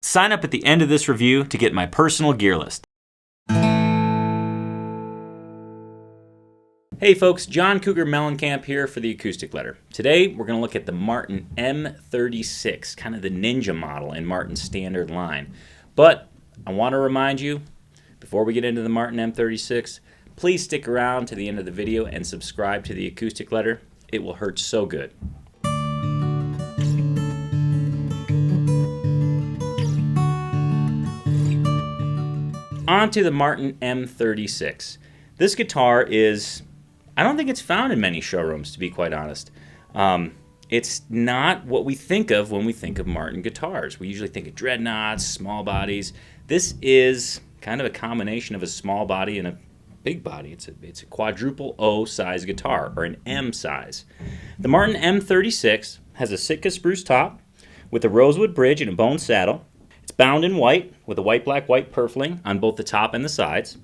Sign up at the end of this review to get my personal gear list. Hey folks, John Cougar Mellencamp here for the Acoustic Letter. Today we're going to look at the Martin M-36, kind of the ninja model in Martin's standard line. But I want to remind you, before we get into the Martin M-36, please stick around to the end of the video and subscribe to the Acoustic Letter. It will hurt so good. On to the Martin M-36. This guitar is, I don't think it's found in many showrooms, to be quite honest. It's not what we think of when we think of Martin guitars. We usually think of dreadnoughts, small bodies. This is kind of a combination of a small body and a big body. It's a quadruple O size guitar, or an M size. The Martin M-36 has a Sitka spruce top with a rosewood bridge and a bone saddle. It's bound in white with a white-black-white purfling on both the top and the sides.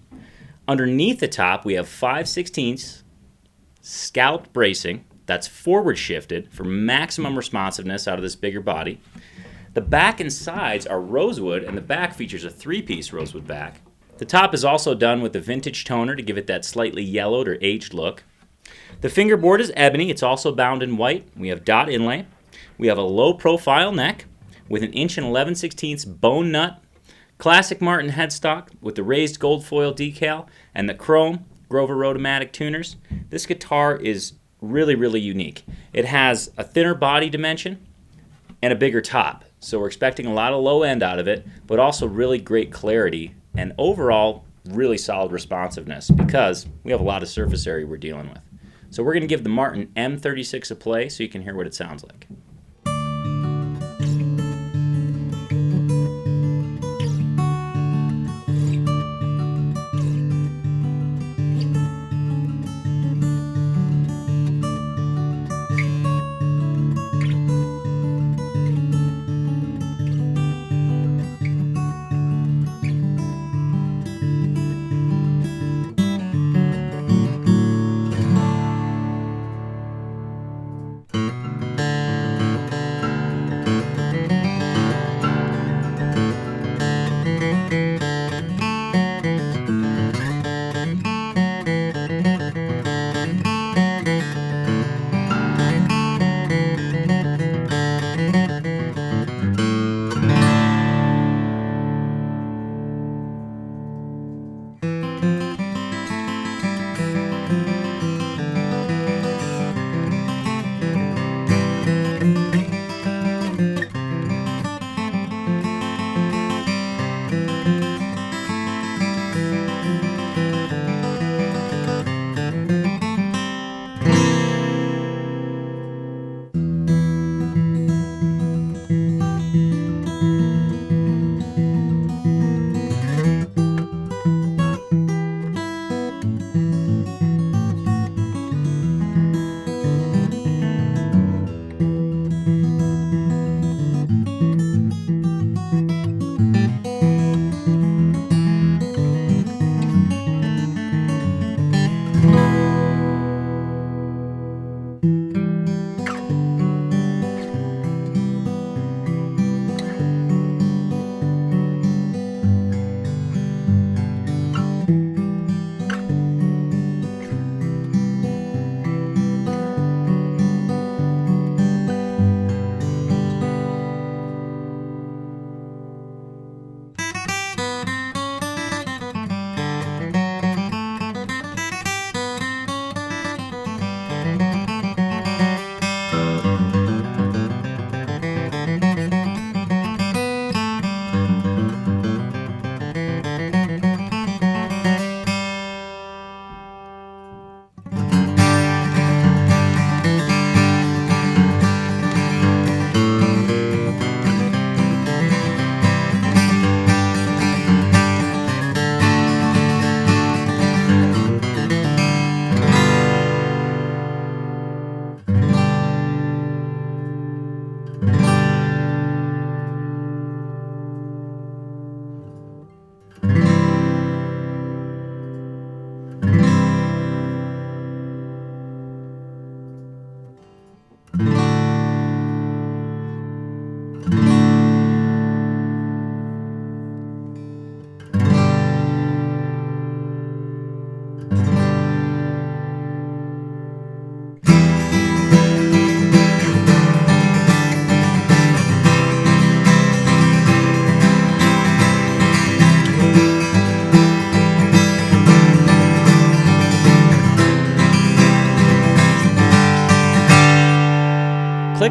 Underneath the top, we have 5/16 scalloped bracing that's forward shifted for maximum responsiveness out of this bigger body. The back and sides are rosewood, and the back features a three-piece rosewood back. The top is also done with a vintage toner to give it that slightly yellowed or aged look. The fingerboard is ebony. It's also bound in white. We have dot inlay. We have a low-profile neck with an 1 11/16 bone nut, classic Martin headstock with the raised gold foil decal, and the chrome Grover Rotomatic tuners. This guitar is really, really unique. It has a thinner body dimension and a bigger top, so we're expecting a lot of low end out of it, but also really great clarity and overall really solid responsiveness because we have a lot of surface area we're dealing with. So we're going to give the Martin M-36 a play so you can hear what it sounds like.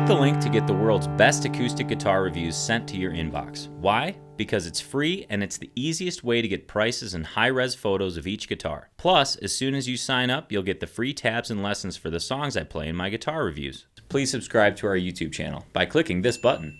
Click the link to get the world's best acoustic guitar reviews sent to your inbox. Why? Because it's free and it's the easiest way to get prices and high-res photos of each guitar. Plus, as soon as you sign up, you'll get the free tabs and lessons for the songs I play in my guitar reviews. Please subscribe to our YouTube channel by clicking this button.